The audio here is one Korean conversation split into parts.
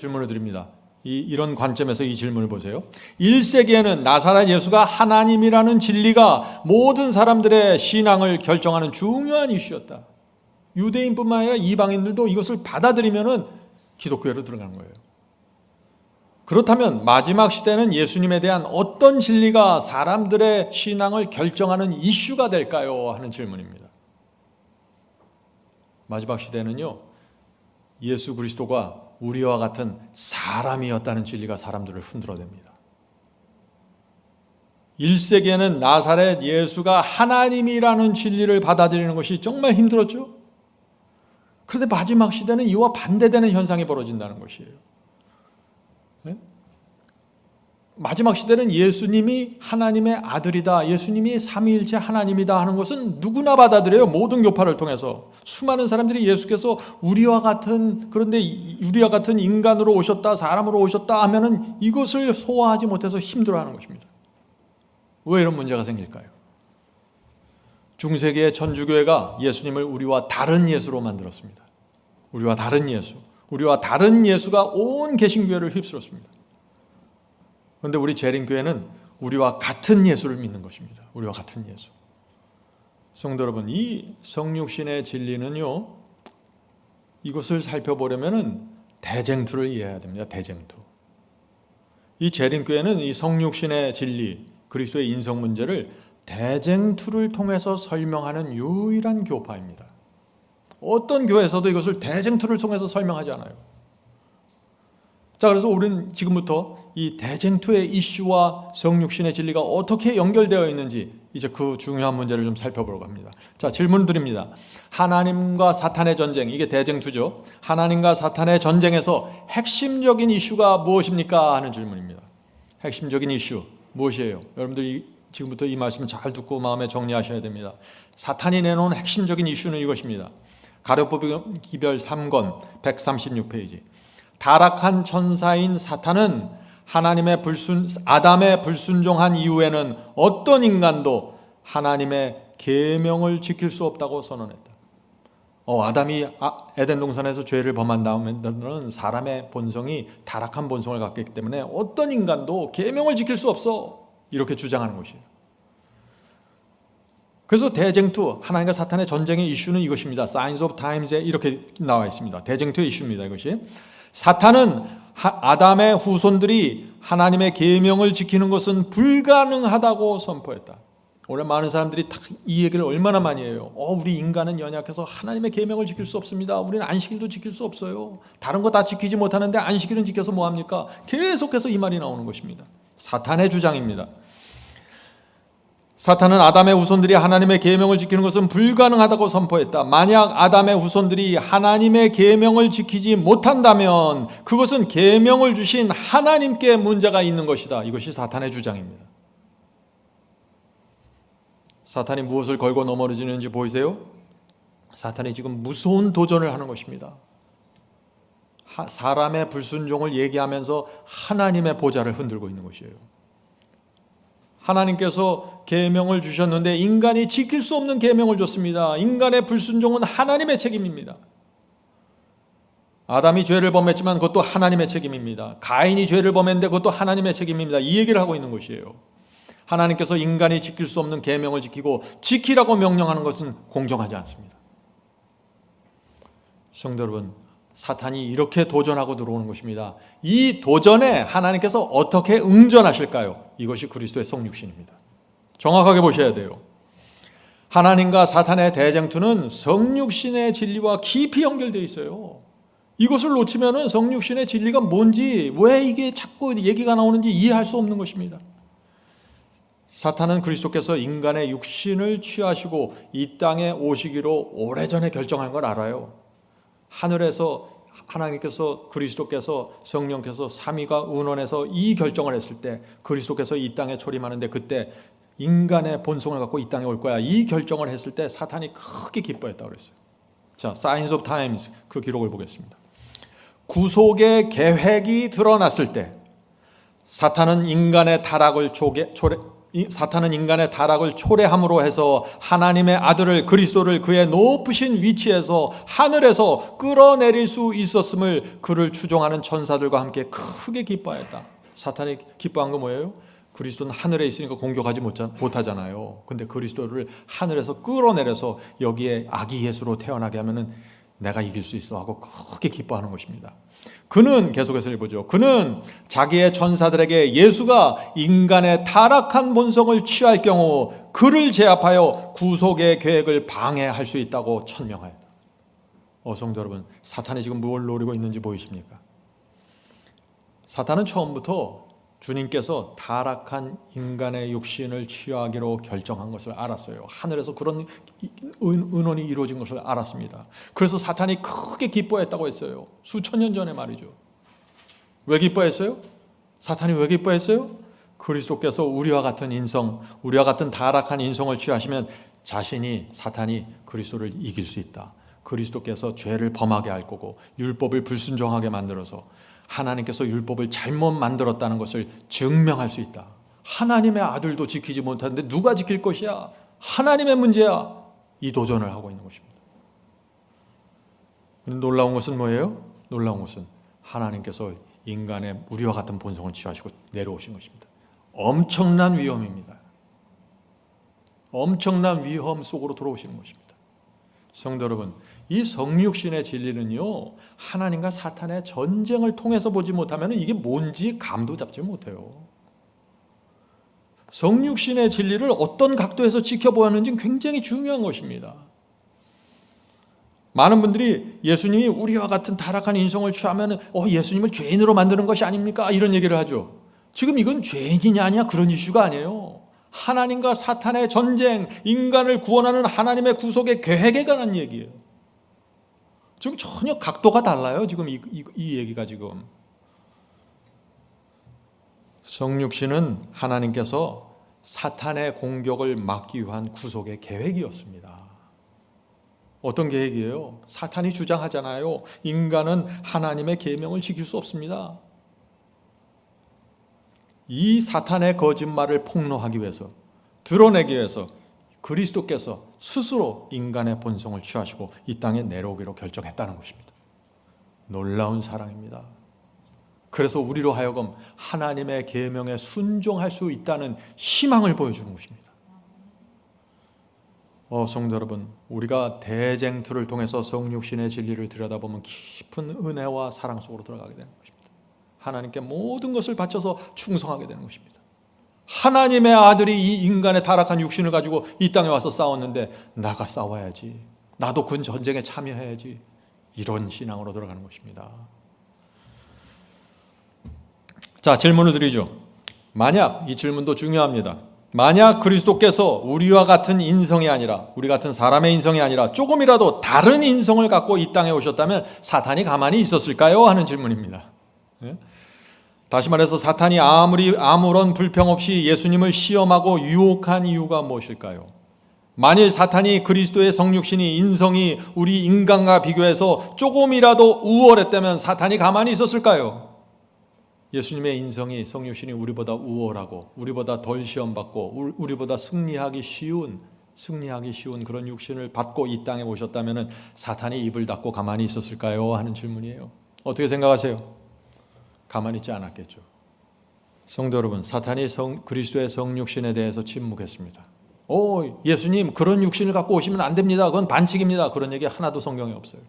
질문을 드립니다. 이런 관점에서 이 질문을 보세요. 1세기에는 나사렛 예수가 하나님이라는 진리가 모든 사람들의 신앙을 결정하는 중요한 이슈였다. 유대인뿐만 아니라 이방인들도 이것을 받아들이면 기독교로 들어가는 거예요. 그렇다면 마지막 시대는 예수님에 대한 어떤 진리가 사람들의 신앙을 결정하는 이슈가 될까요? 하는 질문입니다. 마지막 시대는요, 예수 그리스도가 우리와 같은 사람이었다는 진리가 사람들을 흔들어댑니다. 1세기에는 나사렛 예수가 하나님이라는 진리를 받아들이는 것이 정말 힘들었죠. 그런데 마지막 시대는 이와 반대되는 현상이 벌어진다는 것이에요. 네? 마지막 시대는 예수님이 하나님의 아들이다, 예수님이 삼위일체 하나님이다 하는 것은 누구나 받아들여요. 모든 교파를 통해서 수많은 사람들이 예수께서 우리와 같은, 그런데 우리와 같은 인간으로 오셨다, 사람으로 오셨다 하면은 이것을 소화하지 못해서 힘들어하는 것입니다. 왜 이런 문제가 생길까요? 중세기의 천주교회가 예수님을 우리와 다른 예수로 만들었습니다. 우리와 다른 예수, 우리와 다른 예수가 온 개신교회를 휩쓸었습니다. 그런데 우리 재림교회는 우리와 같은 예수를 믿는 것입니다. 우리와 같은 예수. 성도 여러분, 이 성육신의 진리는요, 이것을 살펴보려면 대쟁투를 이해해야 됩니다. 대쟁투. 이 재림교회는 이 성육신의 진리, 그리스도의 인성 문제를 대쟁투를 통해서 설명하는 유일한 교파입니다. 어떤 교회에서도 이것을 대쟁투를 통해서 설명하지 않아요. 자, 그래서 우리는 지금부터 이 대쟁투의 이슈와 성육신의 진리가 어떻게 연결되어 있는지 이제 그 중요한 문제를 좀 살펴보려고 합니다. 자, 질문 드립니다. 하나님과 사탄의 전쟁, 이게 대쟁투죠. 하나님과 사탄의 전쟁에서 핵심적인 이슈가 무엇입니까? 하는 질문입니다. 핵심적인 이슈 무엇이에요? 여러분들이 지금부터 이 말씀을 잘 듣고 마음에 정리하셔야 됩니다. 사탄이 내놓은 핵심적인 이슈는 이것입니다. 가룟법 기별 3권 136페이지. 타락한 천사인 사탄은 아담의 불순종한 이후에는 어떤 인간도 하나님의 계명을 지킬 수 없다고 선언했다. 아담이 에덴 동산에서 죄를 범한 다음에는 사람의 본성이 타락한 본성을 갖기 때문에 어떤 인간도 계명을 지킬 수 없어, 이렇게 주장하는 것이에요. 그래서 대쟁투, 하나님과 사탄의 전쟁의 이슈는 이것입니다. Signs of Times에 이렇게 나와 있습니다. 대쟁투의 이슈입니다. 이것이 사탄은 아담의 후손들이 하나님의 계명을 지키는 것은 불가능하다고 선포했다. 오늘 많은 사람들이 이 얘기를 얼마나 많이 해요. 우리 인간은 연약해서 하나님의 계명을 지킬 수 없습니다. 우리는 안식일도 지킬 수 없어요. 다른 거 다 지키지 못하는데 안식일은 지켜서 뭐합니까? 계속해서 이 말이 나오는 것입니다. 사탄의 주장입니다. 사탄은 아담의 후손들이 하나님의 계명을 지키는 것은 불가능하다고 선포했다. 만약 아담의 후손들이 하나님의 계명을 지키지 못한다면 그것은 계명을 주신 하나님께 문제가 있는 것이다. 이것이 사탄의 주장입니다. 사탄이 무엇을 걸고 넘어지는지 보이세요? 사탄이 지금 무서운 도전을 하는 것입니다. 사람의 불순종을 얘기하면서 하나님의 보좌를 흔들고 있는 것이에요. 하나님께서 계명을 주셨는데 인간이 지킬 수 없는 계명을 줬습니다. 인간의 불순종은 하나님의 책임입니다. 아담이 죄를 범했지만 그것도 하나님의 책임입니다. 가인이 죄를 범했는데 그것도 하나님의 책임입니다. 이 얘기를 하고 있는 것이에요. 하나님께서 인간이 지킬 수 없는 계명을 지키고 지키라고 명령하는 것은 공정하지 않습니다. 성도 여러분, 사탄이 이렇게 도전하고 들어오는 것입니다. 이 도전에 하나님께서 어떻게 응전하실까요? 이것이 그리스도의 성육신입니다. 정확하게 보셔야 돼요. 하나님과 사탄의 대쟁투는 성육신의 진리와 깊이 연결되어 있어요. 이것을 놓치면 성육신의 진리가 뭔지, 왜 이게 자꾸 얘기가 나오는지 이해할 수 없는 것입니다. 사탄은 그리스도께서 인간의 육신을 취하시고 이 땅에 오시기로 오래전에 결정한 걸 알아요. 하늘에서 하나님께서, 그리스도께서, 성령께서 삼위가 의논해서 이 결정을 했을 때 그리스도께서 이 땅에 초림하는데 그때 인간의 본성을 갖고 이 땅에 올 거야, 이 결정을 했을 때 사탄이 크게 기뻐했다고 그랬어요. 자, Signs of Times 그 기록을 보겠습니다. 구속의 계획이 드러났을 때 사탄은 인간의 타락을 사탄은 인간의 타락을 초래함으로 해서 하나님의 아들을 그리스도를 그의 높으신 위치에서 하늘에서 끌어내릴 수 있었음을 그를 추종하는 천사들과 함께 크게 기뻐하였다. 사탄이 기뻐한 거 뭐예요? 그리스도는 하늘에 있으니까 공격하지 못하잖아요. 근데 그리스도를 하늘에서 끌어내려서 여기에 아기 예수로 태어나게 하면은 내가 이길 수 있어 하고 크게 기뻐하는 것입니다. 그는 계속해서 읽어보죠. 그는 자기의 천사들에게 예수가 인간의 타락한 본성을 취할 경우 그를 제압하여 구속의 계획을 방해할 수 있다고 천명하였다. 성도 여러분, 사탄이 지금 무엇을 노리고 있는지 보이십니까? 사탄은 처음부터 주님께서 타락한 인간의 육신을 취하기로 결정한 것을 알았어요. 하늘에서 그런 은원이 이루어진 것을 알았습니다. 그래서 사탄이 크게 기뻐했다고 했어요. 수천 년 전에 말이죠. 왜 기뻐했어요? 사탄이 왜 기뻐했어요? 그리스도께서 우리와 같은 인성, 우리와 같은 타락한 인성을 취하시면 사탄이 그리스도를 이길 수 있다. 그리스도께서 죄를 범하게 할 거고 율법을 불순종하게 만들어서 하나님께서 율법을 잘못 만들었다는 것을 증명할 수 있다. 하나님의 아들도 지키지 못하는데 누가 지킬 것이야? 하나님의 문제야. 이 도전을 하고 있는 것입니다. 놀라운 것은 뭐예요? 놀라운 것은 하나님께서 인간의 우리와 같은 본성을 취하시고 내려오신 것입니다. 엄청난 위험입니다. 엄청난 위험 속으로 들어오시는 것입니다. 성도 여러분, 이 성육신의 진리는요, 하나님과 사탄의 전쟁을 통해서 보지 못하면 이게 뭔지 감도 잡지 못해요. 성육신의 진리를 어떤 각도에서 지켜보았는지 굉장히 중요한 것입니다. 많은 분들이 예수님이 우리와 같은 타락한 인성을 취하면 예수님을 죄인으로 만드는 것이 아닙니까? 이런 얘기를 하죠. 지금 이건 죄인이냐 아니냐 그런 이슈가 아니에요. 하나님과 사탄의 전쟁, 인간을 구원하는 하나님의 구속의 계획에 관한 얘기예요. 지금 전혀 각도가 달라요. 지금 이 얘기가 지금. 성육신은 하나님께서 사탄의 공격을 막기 위한 구속의 계획이었습니다. 어떤 계획이에요? 사탄이 주장하잖아요. 인간은 하나님의 계명을 지킬 수 없습니다. 이 사탄의 거짓말을 폭로하기 위해서, 드러내기 위해서 그리스도께서 스스로 인간의 본성을 취하시고 이 땅에 내려오기로 결정했다는 것입니다. 놀라운 사랑입니다. 그래서 우리로 하여금 하나님의 계명에 순종할 수 있다는 희망을 보여주는 것입니다. 성도 여러분, 우리가 대쟁투를 통해서 성육신의 진리를 들여다보면 깊은 은혜와 사랑 속으로 들어가게 되는 것입니다. 하나님께 모든 것을 바쳐서 충성하게 되는 것입니다. 하나님의 아들이 이 인간의 타락한 육신을 가지고 이 땅에 와서 싸웠는데 나가 싸워야지, 나도 그 전쟁에 참여해야지, 이런 신앙으로 들어가는 것입니다. 자, 질문을 드리죠. 만약, 이 질문도 중요합니다. 만약 그리스도께서 우리와 같은 인성이 아니라, 우리 같은 사람의 인성이 아니라 조금이라도 다른 인성을 갖고 이 땅에 오셨다면 사탄이 가만히 있었을까요? 하는 질문입니다. 다시 말해서 사탄이 아무런 불평 없이 예수님을 시험하고 유혹한 이유가 무엇일까요? 만일 사탄이 그리스도의 성육신이 인성이 우리 인간과 비교해서 조금이라도 우월했다면 사탄이 가만히 있었을까요? 예수님의 인성이, 성육신이 우리보다 우월하고 우리보다 덜 시험받고 우리보다 승리하기 쉬운 그런 육신을 받고 이 땅에 오셨다면 사탄이 입을 닫고 가만히 있었을까요? 하는 질문이에요. 어떻게 생각하세요? 가만히 있지 않았겠죠. 성도 여러분, 사탄이 그리스도의 성육신에 대해서 침묵했습니다. 예수님 그런 육신을 갖고 오시면 안 됩니다. 그건 반칙입니다. 그런 얘기 하나도 성경에 없어요.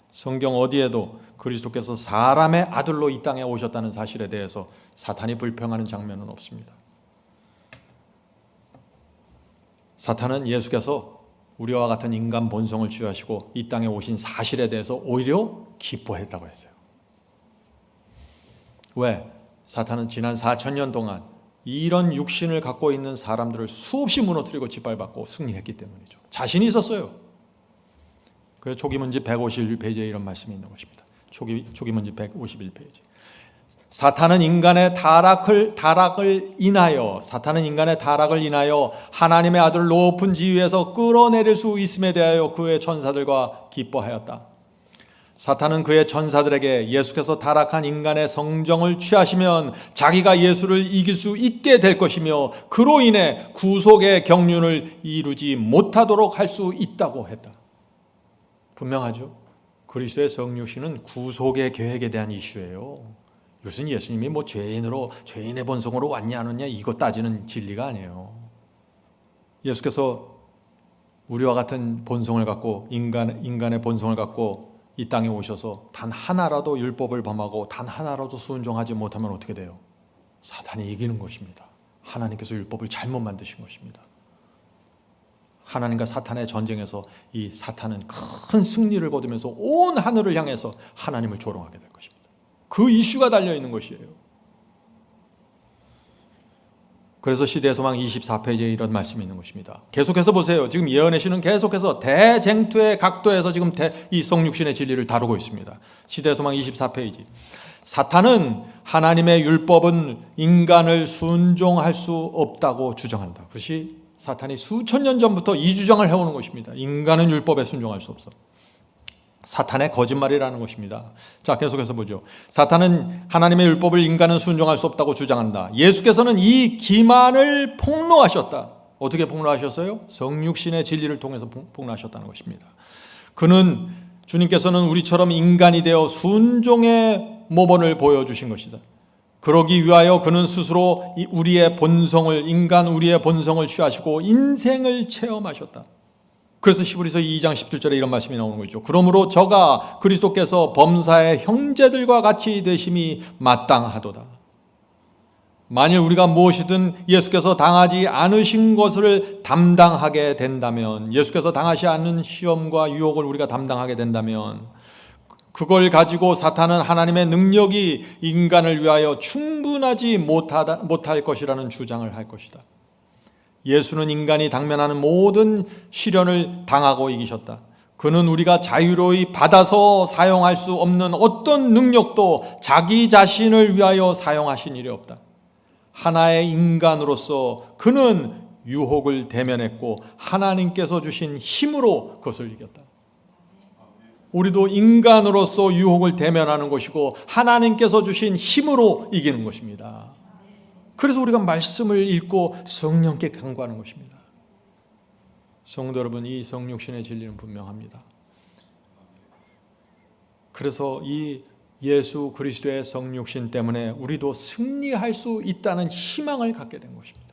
성경 어디에도 그리스도께서 사람의 아들로 이 땅에 오셨다는 사실에 대해서 사탄이 불평하는 장면은 없습니다. 사탄은 예수께서 우리와 같은 인간 본성을 취하시고 이 땅에 오신 사실에 대해서 오히려 기뻐했다고 했어요. 왜? 사탄은 지난 4,000년 동안 이런 육신을 갖고 있는 사람들을 수없이 무너뜨리고 짓밟았고 승리했기 때문이죠. 자신이 있었어요. 그래서 초기문지 151페이지에 이런 말씀이 있는 것입니다. 초기문지 151페이지. 사탄은 인간의 타락을 인하여 하나님의 아들 높은 지위에서 끌어내릴 수 있음에 대하여 그의 천사들과 기뻐하였다. 사탄은 그의 전사들에게 예수께서 타락한 인간의 성정을 취하시면 자기가 예수를 이길 수 있게 될 것이며 그로 인해 구속의 경륜을 이루지 못하도록 할 수 있다고 했다. 분명하죠? 그리스도의 성육신은 구속의 계획에 대한 이슈예요. 이것은 예수님이 죄인의 본성으로 왔냐 안 왔냐 이거 따지는 진리가 아니에요. 예수께서 우리와 같은 본성을 갖고 인간의 본성을 갖고 이 땅에 오셔서 단 하나라도 율법을 범하고 단 하나라도 순종하지 못하면 어떻게 돼요? 사탄이 이기는 것입니다. 하나님께서 율법을 잘못 만드신 것입니다. 하나님과 사탄의 전쟁에서 이 사탄은 큰 승리를 거두면서 온 하늘을 향해서 하나님을 조롱하게 될 것입니다. 그 이슈가 달려있는 것이에요. 그래서 시대의 소망 24페이지에 이런 말씀이 있는 것입니다. 계속해서 보세요. 지금 예언의 시는 계속해서 대쟁투의 각도에서 지금 이 성육신의 진리를 다루고 있습니다. 시대의 소망 24페이지. 사탄은 하나님의 율법은 인간을 순종할 수 없다고 주장한다. 그것이 사탄이 수천 년 전부터 이 주장을 해오는 것입니다. 인간은 율법에 순종할 수 없어. 사탄의 거짓말이라는 것입니다. 자, 계속해서 보죠. 사탄은 하나님의 율법을 인간은 순종할 수 없다고 주장한다. 예수께서는 이 기만을 폭로하셨다. 어떻게 폭로하셨어요? 성육신의 진리를 통해서 폭로하셨다는 것입니다. 주님께서는 우리처럼 인간이 되어 순종의 모범을 보여주신 것이다. 그러기 위하여 그는 스스로 우리의 본성을 취하시고 인생을 체험하셨다. 그래서 히브리서 2장 17절에 이런 말씀이 나오는 거죠. 그러므로 저가 그리스도께서 범사의 형제들과 같이 되심이 마땅하도다. 만일 우리가 무엇이든 예수께서 당하지 않으신 것을 담당하게 된다면, 예수께서 당하지 않은 시험과 유혹을 우리가 담당하게 된다면 그걸 가지고 사탄은 하나님의 능력이 인간을 위하여 충분하지 못할 것이라는 주장을 할 것이다. 예수는 인간이 당면하는 모든 시련을 당하고 이기셨다. 그는 우리가 자유로이 받아서 사용할 수 없는 어떤 능력도 자기 자신을 위하여 사용하신 일이 없다. 하나의 인간으로서 그는 유혹을 대면했고 하나님께서 주신 힘으로 그것을 이겼다. 우리도 인간으로서 유혹을 대면하는 것이고 하나님께서 주신 힘으로 이기는 것입니다. 그래서 우리가 말씀을 읽고 성령께 간구하는 것입니다. 성도 여러분, 이 성육신의 진리는 분명합니다. 그래서 이 예수 그리스도의 성육신 때문에 우리도 승리할 수 있다는 희망을 갖게 된 것입니다.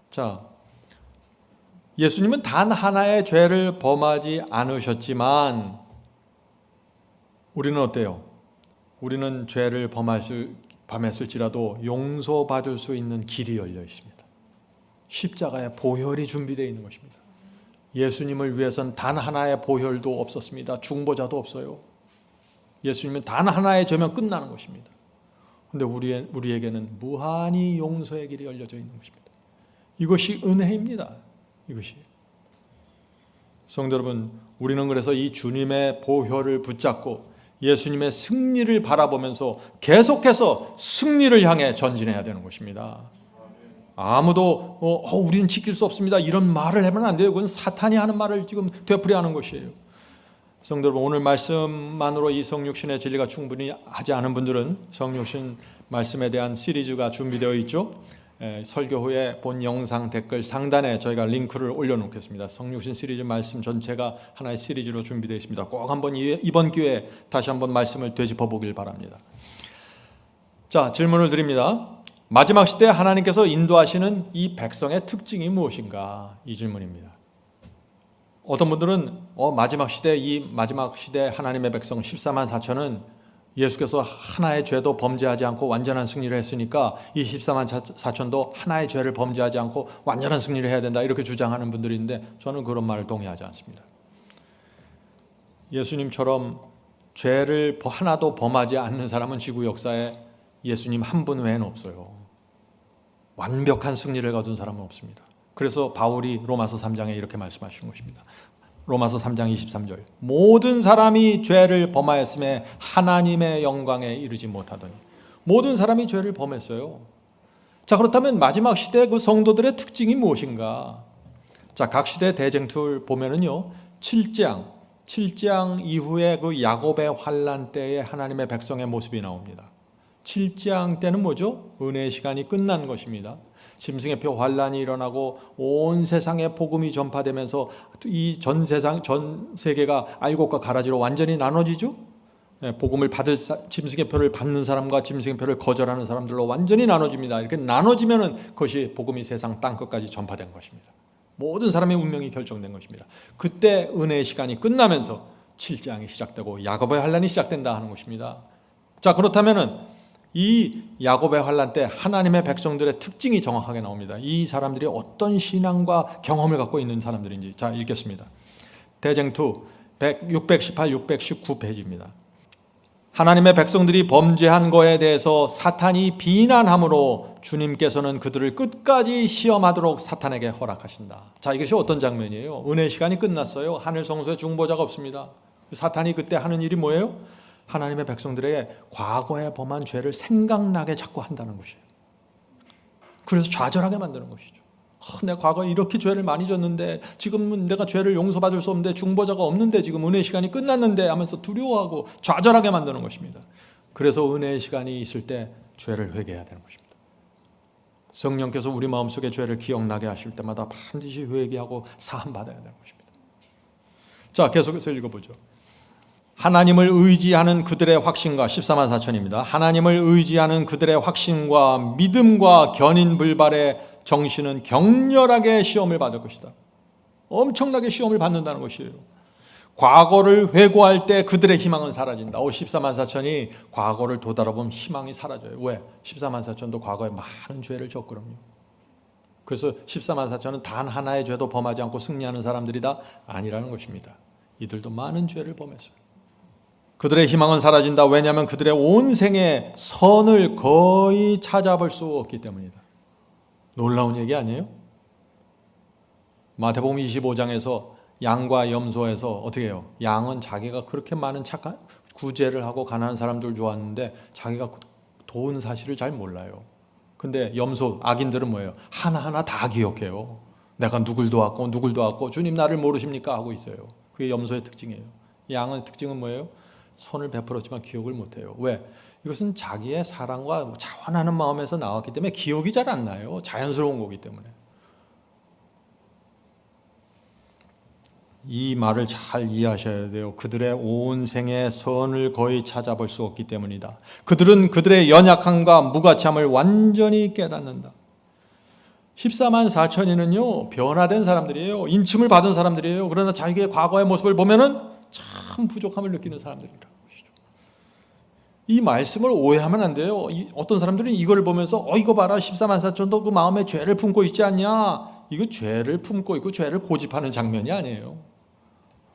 자, 예수님은 단 하나의 죄를 범하지 않으셨지만 우리는 어때요? 우리는 죄를 범했을지라도 용서받을 수 있는 길이 열려 있습니다. 십자가의 보혈이 준비되어 있는 것입니다. 예수님을 위해서는 단 하나의 보혈도 없었습니다. 중보자도 없어요. 예수님은 단 하나의 죄면 끝나는 것입니다. 그런데 우리에게는 무한히 용서의 길이 열려져 있는 것입니다. 이것이 은혜입니다. 이것이. 성도 여러분, 우리는 그래서 이 주님의 보혈을 붙잡고 예수님의 승리를 바라보면서 계속해서 승리를 향해 전진해야 되는 것입니다. 아무도 우리는 지킬 수 없습니다 이런 말을 하면 안 돼요. 그건 사탄이 하는 말을 지금 되풀이하는 것이에요. 성도 여러분, 오늘 말씀만으로 이 성육신의 진리가 충분히 하지 않은 분들은 성육신 말씀에 대한 시리즈가 준비되어 있죠. 설교 후에 본 영상 댓글 상단에 저희가 링크를 올려놓겠습니다. 성육신 시리즈 말씀 전체가 하나의 시리즈로 준비되어 있습니다. 꼭 한번 이번 기회에 다시 한번 말씀을 되짚어 보길 바랍니다. 자, 질문을 드립니다. 마지막 시대에 하나님께서 인도하시는 이 백성의 특징이 무엇인가? 이 질문입니다. 어떤 분들은 마지막 시대 하나님의 백성 14만 4천은 예수께서 하나의 죄도 범죄하지 않고 완전한 승리를 했으니까 이 14만 4천도 하나의 죄를 범죄하지 않고 완전한 승리를 해야 된다 이렇게 주장하는 분들이 있는데 저는 그런 말을 동의하지 않습니다. 예수님처럼 죄를 하나도 범하지 않는 사람은 지구 역사에 예수님 한 분 외에는 없어요. 완벽한 승리를 거둔 사람은 없습니다. 그래서 바울이 로마서 3장에 이렇게 말씀하신 것입니다. 로마서 3장 23절. 모든 사람이 죄를 범하였음에 하나님의 영광에 이르지 못하더니. 모든 사람이 죄를 범했어요. 자, 그렇다면 마지막 시대 그 성도들의 특징이 무엇인가? 자, 각 시대 대쟁투를 보면은요, 7장 이후에 그 야곱의 환난 때에 하나님의 백성의 모습이 나옵니다. 7장 때는 뭐죠? 은혜의 시간이 끝난 것입니다. 짐승의 표 환난이 일어나고 온 세상에 복음이 전파되면서 이 전 세계가 알곡과 가라지로 완전히 나눠지죠. 복음을 받을 짐승의 표를 받는 사람과 짐승의 표를 거절하는 사람들로 완전히 나눠집니다. 이렇게 나눠지면은 그것이 복음이 세상 땅 끝까지 전파된 것입니다. 모든 사람의 운명이 결정된 것입니다. 그때 은혜의 시간이 끝나면서 7장이 시작되고 야곱의 환난이 시작된다 하는 것입니다. 자, 그렇다면은 이 야곱의 환난 때 하나님의 백성들의 특징이 정확하게 나옵니다. 이 사람들이 어떤 신앙과 경험을 갖고 있는 사람들인지. 자, 읽겠습니다. 대쟁투 618, 619페이지입니다. 하나님의 백성들이 범죄한 거에 대해서 사탄이 비난함으로 주님께서는 그들을 끝까지 시험하도록 사탄에게 허락하신다. 자, 이것이 어떤 장면이에요? 은혜의 시간이 끝났어요. 하늘 성소에 중보자가 없습니다. 사탄이 그때 하는 일이 뭐예요? 하나님의 백성들에게 과거에 범한 죄를 생각나게 자꾸 한다는 것이에요. 그래서 좌절하게 만드는 것이죠. 내가 과거에 이렇게 죄를 많이 졌는데 지금은 내가 죄를 용서받을 수 없는데 중보자가 없는데 지금 은혜의 시간이 끝났는데 하면서 두려워하고 좌절하게 만드는 것입니다. 그래서 은혜의 시간이 있을 때 죄를 회개해야 되는 것입니다. 성령께서 우리 마음속에 죄를 기억나게 하실 때마다 반드시 회개하고 사함받아야 되는 것입니다. 자, 계속해서 읽어보죠. 하나님을 의지하는 그들의 확신과 14만 4천입니다. 하나님을 의지하는 그들의 확신과 믿음과 견인불발의 정신은 격렬하게 시험을 받을 것이다. 엄청나게 시험을 받는다는 것이에요. 과거를 회고할 때 그들의 희망은 사라진다. 14만 4천이 과거를 되돌아보면 희망이 사라져요. 왜? 14만 4천도 과거에 많은 죄를 졌거든요. 그래서 14만 4천은 단 하나의 죄도 범하지 않고 승리하는 사람들이다? 아니라는 것입니다. 이들도 많은 죄를 범했어요. 그들의 희망은 사라진다. 왜냐하면 그들의 온 생의 선을 거의 찾아볼 수 없기 때문이다. 놀라운 얘기 아니에요? 마태복음 25장에서 양과 염소에서 어떻게 해요? 양은 자기가 그렇게 많은 착한 구제를 하고 가난한 사람들 좋아하는데 자기가 도운 사실을 잘 몰라요. 근데 염소, 악인들은 뭐예요? 하나하나 다 기억해요. 내가 누굴 도왔고 주님 나를 모르십니까? 하고 있어요. 그게 염소의 특징이에요. 양의 특징은 뭐예요? 선을 베풀었지만 기억을 못해요. 왜? 이것은 자기의 사랑과 자원하는 마음에서 나왔기 때문에 기억이 잘 안 나요. 자연스러운 거기 때문에. 이 말을 잘 이해하셔야 돼요. 그들의 온 생의 선을 거의 찾아볼 수 없기 때문이다. 그들은 그들의 연약함과 무가치함을 완전히 깨닫는다. 14만 4천이는요 변화된 사람들이에요. 인침을 받은 사람들이에요. 그러나 자기의 과거의 모습을 보면은 참 부족함을 느끼는 사람들이라는 것이죠. 이 말씀을 오해하면 안 돼요. 어떤 사람들은 이걸 보면서 이거 봐라 14만 4천도 그 마음에 죄를 품고 있지 않냐. 이거 죄를 품고 있고 죄를 고집하는 장면이 아니에요.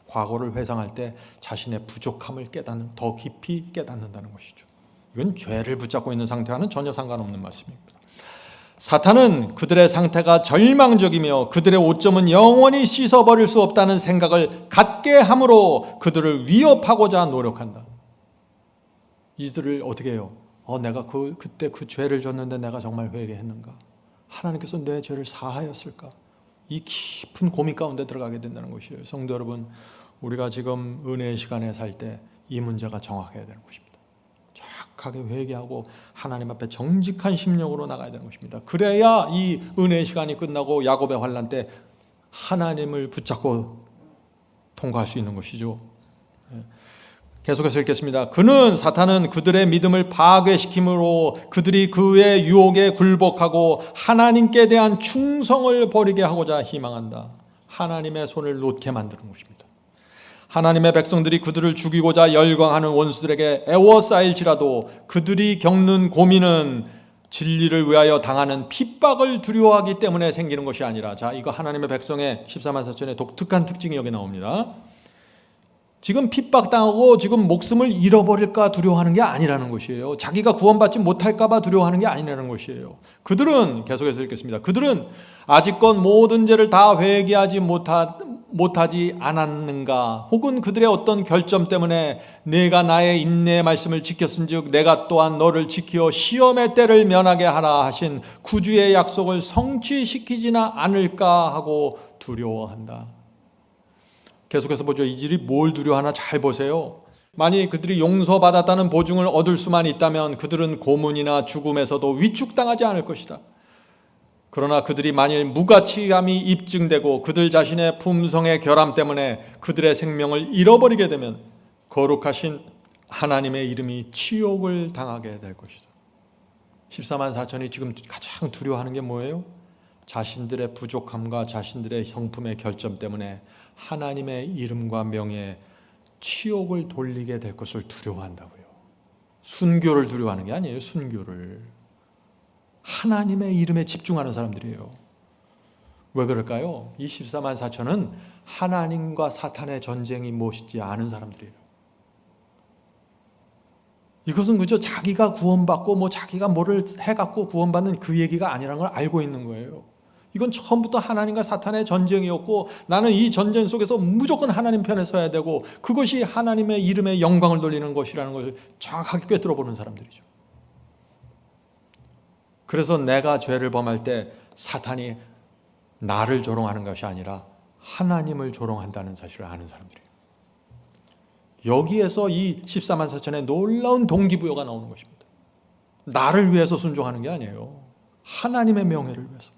과거를 회상할 때 자신의 부족함을 더 깊이 깨닫는다는 것이죠. 이건 죄를 붙잡고 있는 상태와는 전혀 상관없는 말씀입니다. 사탄은 그들의 상태가 절망적이며 그들의 오점은 영원히 씻어버릴 수 없다는 생각을 갖게 함으로 그들을 위협하고자 노력한다. 이들을 어떻게 해요? 내가 그때 그 죄를 졌는데 내가 정말 회개했는가? 하나님께서 내 죄를 사하였을까? 이 깊은 고민 가운데 들어가게 된다는 것이에요. 성도 여러분, 우리가 지금 은혜의 시간에 살 때 이 문제가 정확해야 되는 것입니다. 정확하게 회개하고 하나님 앞에 정직한 심령으로 나가야 되는 것입니다. 그래야 이 은혜의 시간이 끝나고 야곱의 환난 때 하나님을 붙잡고 통과할 수 있는 것이죠. 계속해서 읽겠습니다. 사탄은 그들의 믿음을 파괴시킴으로 그들이 그의 유혹에 굴복하고 하나님께 대한 충성을 버리게 하고자 희망한다. 하나님의 손을 놓게 만드는 것입니다. 하나님의 백성들이 그들을 죽이고자 열광하는 원수들에게 애워싸일지라도 그들이 겪는 고민은 진리를 위하여 당하는 핍박을 두려워하기 때문에 생기는 것이 아니라, 자, 이거 하나님의 백성의 14만 4천의 독특한 특징이 여기 나옵니다. 지금 핍박당하고 지금 목숨을 잃어버릴까 두려워하는 게 아니라는 것이에요. 자기가 구원받지 못할까 봐 두려워하는 게 아니라는 것이에요. 그들은, 계속해서 읽겠습니다. 그들은 아직껏 모든 죄를 다 회개하지 못하지 않았는가, 혹은 그들의 어떤 결점 때문에 내가 나의 인내의 말씀을 지켰은즉 내가 또한 너를 지키어 시험의 때를 면하게 하라 하신 구주의 약속을 성취시키지나 않을까 하고 두려워한다. 계속해서 보죠. 이들이 뭘 두려워하나 잘 보세요. 만일 그들이 용서받았다는 보증을 얻을 수만 있다면 그들은 고문이나 죽음에서도 위축당하지 않을 것이다. 그러나 그들이 만일 무가치함이 입증되고 그들 자신의 품성의 결함 때문에 그들의 생명을 잃어버리게 되면 거룩하신 하나님의 이름이 치욕을 당하게 될 것이다. 14만 4천이 지금 가장 두려워하는 게 뭐예요? 자신들의 부족함과 자신들의 성품의 결점 때문에 하나님의 이름과 명예에 치욕을 돌리게 될 것을 두려워한다고요. 순교를 두려워하는 게 아니에요. 순교를. 하나님의 이름에 집중하는 사람들이에요. 왜 그럴까요? 이 14만 4천은 하나님과 사탄의 전쟁이 무엇인지 아는 사람들이에요. 이것은 그저 자기가 구원받고 자기가 뭐를 해갖고 구원받는 그 얘기가 아니라는 걸 알고 있는 거예요. 이건 처음부터 하나님과 사탄의 전쟁이었고 나는 이 전쟁 속에서 무조건 하나님 편에 서야 되고 그것이 하나님의 이름에 영광을 돌리는 것이라는 것을 정확하게 꿰뚫어 보는 사람들이죠. 그래서 내가 죄를 범할 때 사탄이 나를 조롱하는 것이 아니라 하나님을 조롱한다는 사실을 아는 사람들이에요. 여기에서 이 14만 4천의 놀라운 동기부여가 나오는 것입니다. 나를 위해서 순종하는 게 아니에요. 하나님의 명예를 위해서.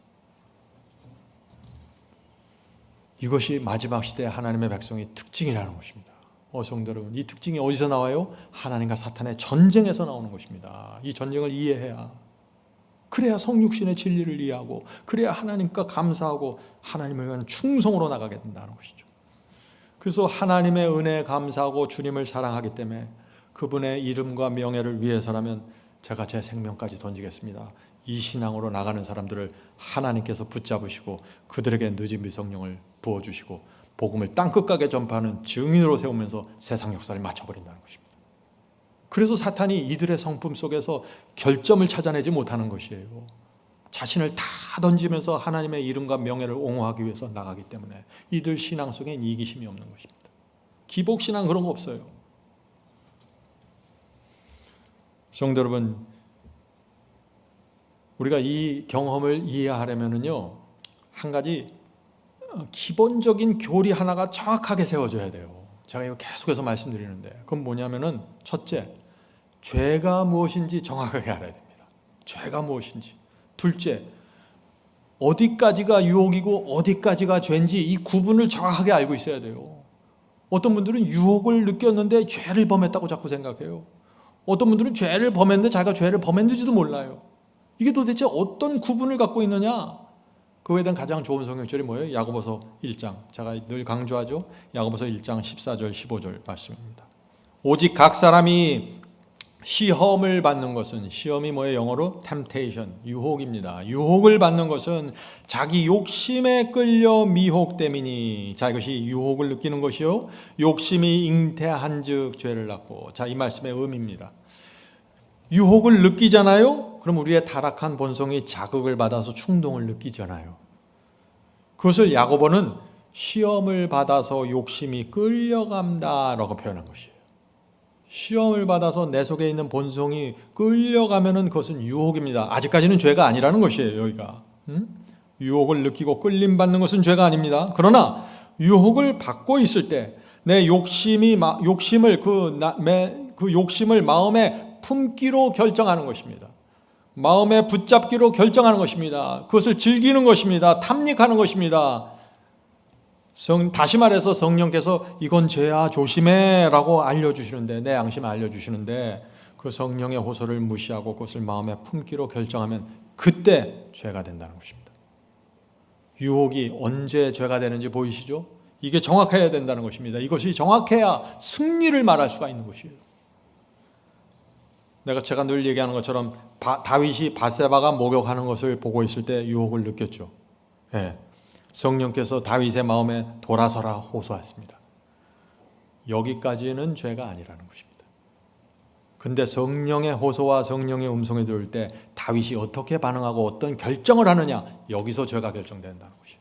이것이 마지막 시대의 하나님의 백성의 특징이라는 것입니다. 성도 여러분, 이 특징이 어디서 나와요? 하나님과 사탄의 전쟁에서 나오는 것입니다. 이 전쟁을 이해해야, 그래야 성육신의 진리를 이해하고 그래야 하나님과 감사하고 하나님을 위한 충성으로 나가게 된다는 것이죠. 그래서 하나님의 은혜에 감사하고 주님을 사랑하기 때문에 그분의 이름과 명예를 위해서라면 제가 제 생명까지 던지겠습니다. 이 신앙으로 나가는 사람들을 하나님께서 붙잡으시고 그들에게 늦은 성령을 부어주시고 복음을 땅끝까지 전파하는 증인으로 세우면서 세상 역사를 맞춰버린다는 것입니다. 그래서 사탄이 이들의 성품 속에서 결점을 찾아내지 못하는 것이에요. 자신을 다 던지면서 하나님의 이름과 명예를 옹호하기 위해서 나가기 때문에 이들 신앙 속엔 이기심이 없는 것입니다. 기복신앙 그런 거 없어요. 성도 여러분, 우리가 이 경험을 이해하려면요, 한 가지 기본적인 교리 하나가 정확하게 세워져야 돼요. 제가 이거 계속해서 말씀드리는데, 그건 뭐냐면은 첫째, 죄가 무엇인지 정확하게 알아야 됩니다. 죄가 무엇인지. 둘째, 어디까지가 유혹이고 어디까지가 죄인지 이 구분을 정확하게 알고 있어야 돼요. 어떤 분들은 유혹을 느꼈는데 죄를 범했다고 자꾸 생각해요. 어떤 분들은 죄를 범했는데 자기가 죄를 범했는지도 몰라요. 이게 도대체 어떤 구분을 갖고 있느냐? 그거에 대한 가장 좋은 성경절이 뭐예요? 야고보서 1장. 제가 늘 강조하죠. 야고보서 1장 14절 15절 말씀입니다. 오직 각 사람이 시험을 받는 것은, 시험이 뭐예요? 영어로 temptation, 유혹입니다. 유혹을 받는 것은 자기 욕심에 끌려 미혹됨이니. 자, 이것이 유혹을 느끼는 것이요, 욕심이 잉태한즉 죄를 낳고. 자, 이 말씀의 의미입니다. 유혹을 느끼잖아요. 그럼 우리의 타락한 본성이 자극을 받아서 충동을 느끼잖아요. 그것을 야고보는 시험을 받아서 욕심이 끌려간다라고 표현한 것이에요. 시험을 받아서 내 속에 있는 본성이 끌려가면은 그것은 유혹입니다. 아직까지는 죄가 아니라는 것이에요. 여기가 유혹을 느끼고 끌림받는 것은 죄가 아닙니다. 그러나 유혹을 받고 있을 때 내 욕심을 마음에 품기로 결정하는 것입니다. 마음에 붙잡기로 결정하는 것입니다. 그것을 즐기는 것입니다. 탐닉하는 것입니다. 다시 말해서 성령께서 이건 죄야 조심해 라고 알려주시는데, 내 양심에 알려주시는데 그 성령의 호소를 무시하고 그것을 마음에 품기로 결정하면 그때 죄가 된다는 것입니다. 유혹이 언제 죄가 되는지 보이시죠? 이게 정확해야 된다는 것입니다. 이것이 정확해야 승리를 말할 수가 있는 것이에요. 제가 늘 얘기하는 것처럼 다윗이 밧세바가 목욕하는 것을 보고 있을 때 유혹을 느꼈죠. 네. 성령께서 다윗의 마음에 돌아서라 호소했습니다. 여기까지는 죄가 아니라는 것입니다. 근데 성령의 호소와 성령의 음성이 들을 때 다윗이 어떻게 반응하고 어떤 결정을 하느냐, 여기서 죄가 결정된다는 것이에요.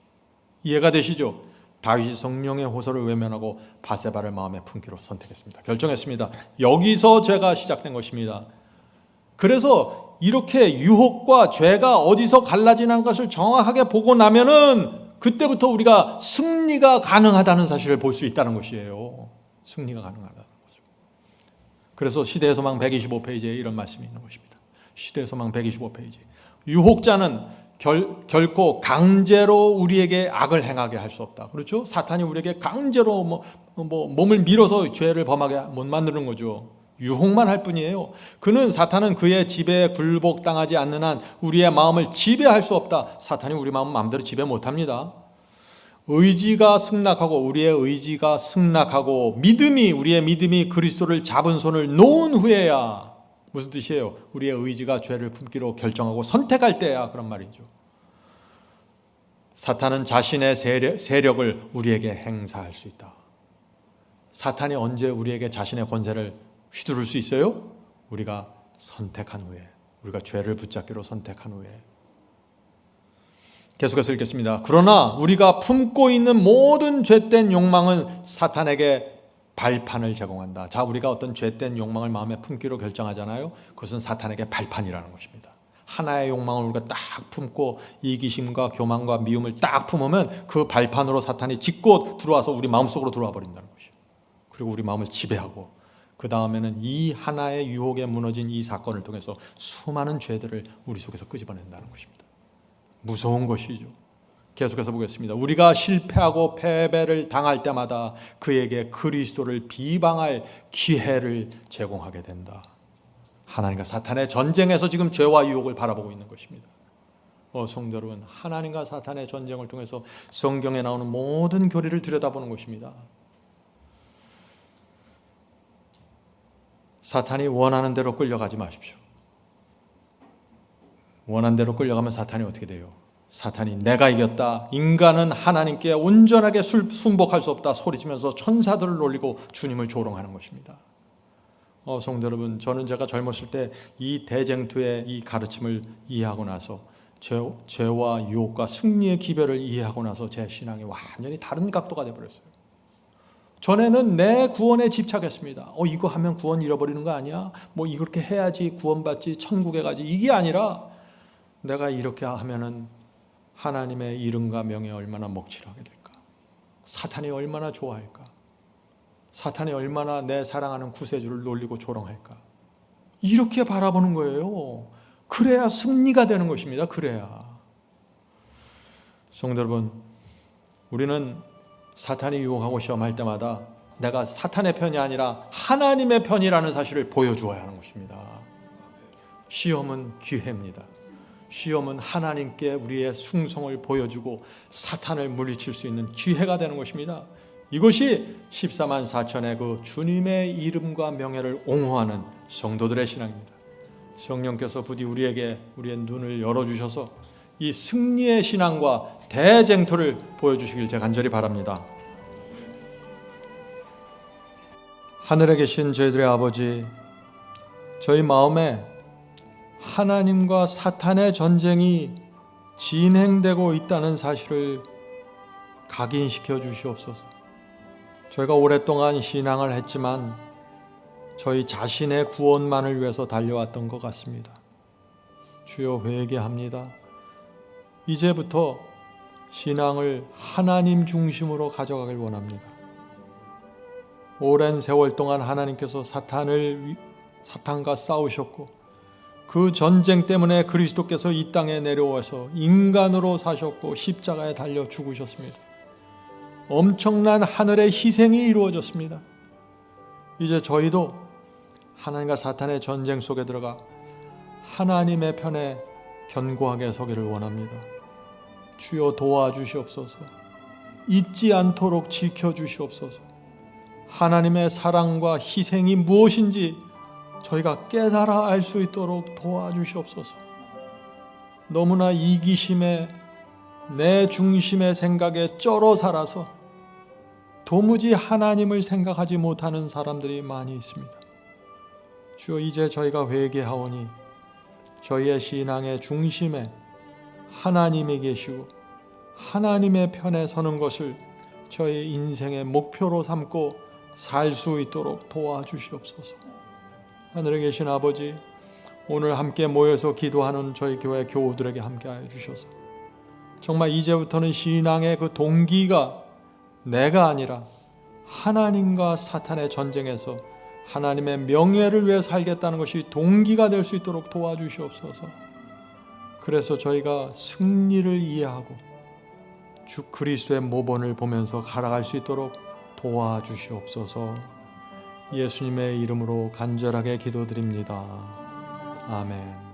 이해가 되시죠? 다윗이 성령의 호소를 외면하고 밧세바를 마음에 품기로 선택했습니다. 결정했습니다. 여기서 죄가 시작된 것입니다. 그래서 이렇게 유혹과 죄가 어디서 갈라지는 것을 정확하게 보고 나면은 그때부터 우리가 승리가 가능하다는 사실을 볼 수 있다는 것이에요. 승리가 가능하다는 거죠. 그래서 시대의 소망 125페이지에 이런 말씀이 있는 것입니다. 시대의 소망 125페이지. 유혹자는 결코 강제로 우리에게 악을 행하게 할 수 없다. 그렇죠? 사탄이 우리에게 강제로 몸을 밀어서 죄를 범하게 못 만드는 거죠. 유혹만 할 뿐이에요. 사탄은 그의 지배에 굴복당하지 않는 한 우리의 마음을 지배할 수 없다. 사탄이 우리 마음을 마음대로 지배 못합니다. 의지가 승낙하고 우리의 의지가 승낙하고 우리의 믿음이 그리스도를 잡은 손을 놓은 후에야, 무슨 뜻이에요? 우리의 의지가 죄를 품기로 결정하고 선택할 때야, 그런 말이죠. 사탄은 자신의 세력을 우리에게 행사할 수 있다. 사탄이 언제 우리에게 자신의 권세를 휘두를 수 있어요? 우리가 선택한 후에, 우리가 죄를 붙잡기로 선택한 후에. 계속해서 읽겠습니다. 그러나 우리가 품고 있는 모든 죄된 욕망은 사탄에게 발판을 제공한다. 자, 우리가 어떤 죄된 욕망을 마음에 품기로 결정하잖아요. 그것은 사탄에게 발판이라는 것입니다. 하나의 욕망을 우리가 딱 품고 이기심과 교만과 미움을 딱 품으면 그 발판으로 사탄이 짚고 들어와서 우리 마음속으로 들어와 버린다는 것이에요. 그리고 우리 마음을 지배하고, 그 다음에는 이 하나의 유혹에 무너진 이 사건을 통해서 수많은 죄들을 우리 속에서 끄집어낸다는 것입니다. 무서운 것이죠. 계속해서 보겠습니다. 우리가 실패하고 패배를 당할 때마다 그에게 그리스도를 비방할 기회를 제공하게 된다. 하나님과 사탄의 전쟁에서 지금 죄와 유혹을 바라보고 있는 것입니다. 성도 여러분, 하나님과 사탄의 전쟁을 통해서 성경에 나오는 모든 교리를 들여다보는 것입니다. 사탄이 원하는 대로 끌려가지 마십시오. 원하는 대로 끌려가면 사탄이 어떻게 돼요? 사탄이 내가 이겼다, 인간은 하나님께 온전하게 순복할 수 없다 소리치면서 천사들을 놀리고 주님을 조롱하는 것입니다. 성도 여러분, 저는 제가 젊었을 때 이 대쟁투의 이 가르침을 이해하고 나서, 죄와 유혹과 승리의 기별을 이해하고 나서 제 신앙이 완전히 다른 각도가 되어버렸어요. 전에는 내 구원에 집착했습니다. 이거 하면 구원 잃어버리는 거 아니야? 이렇게 해야지 구원받지, 천국에 가지. 이게 아니라 내가 이렇게 하면은 하나님의 이름과 명예에 얼마나 먹칠하게 될까? 사탄이 얼마나 좋아할까? 사탄이 얼마나 내 사랑하는 구세주를 놀리고 조롱할까? 이렇게 바라보는 거예요. 그래야 승리가 되는 것입니다. 그래야. 성도 여러분, 우리는 사탄이 유혹하고 시험할 때마다 내가 사탄의 편이 아니라 하나님의 편이라는 사실을 보여주어야 하는 것입니다. 시험은 기회입니다. 시험은 하나님께 우리의 충성을 보여주고 사탄을 물리칠 수 있는 기회가 되는 것입니다. 이것이 14만 4천의 그 주님의 이름과 명예를 옹호하는 성도들의 신앙입니다. 성령께서 부디 우리의 눈을 열어주셔서 이 승리의 신앙과 대쟁투를 보여주시길 제가 간절히 바랍니다. 하늘에 계신 저희들의 아버지, 저희 마음에 하나님과 사탄의 전쟁이 진행되고 있다는 사실을 각인시켜 주시옵소서. 저희가 오랫동안 신앙을 했지만 저희 자신의 구원만을 위해서 달려왔던 것 같습니다. 주여, 회개합니다. 이제부터 신앙을 하나님 중심으로 가져가길 원합니다. 오랜 세월 동안 하나님께서 사탄과 싸우셨고, 그 전쟁 때문에 그리스도께서 이 땅에 내려와서 인간으로 사셨고 십자가에 달려 죽으셨습니다. 엄청난 하늘의 희생이 이루어졌습니다. 이제 저희도 하나님과 사탄의 전쟁 속에 들어가 하나님의 편에 견고하게 서기를 원합니다. 주여, 도와주시옵소서. 잊지 않도록 지켜주시옵소서. 하나님의 사랑과 희생이 무엇인지 저희가 깨달아 알 수 있도록 도와주시옵소서. 너무나 이기심에, 내 중심의 생각에 쩔어 살아서 도무지 하나님을 생각하지 못하는 사람들이 많이 있습니다. 주여, 이제 저희가 회개하오니 저희의 신앙의 중심에 하나님이 계시고 하나님의 편에 서는 것을 저희 인생의 목표로 삼고 살 수 있도록 도와주시옵소서. 하늘에 계신 아버지, 오늘 함께 모여서 기도하는 저희 교회 교우들에게 함께하여 주셔서 정말 이제부터는 신앙의 그 동기가 내가 아니라 하나님과 사탄의 전쟁에서 하나님의 명예를 위해 살겠다는 것이 동기가 될 수 있도록 도와주시옵소서. 그래서 저희가 승리를 이해하고 주 그리스도의 모본을 보면서 살아갈 수 있도록 도와주시옵소서. 예수님의 이름으로 간절하게 기도드립니다. 아멘.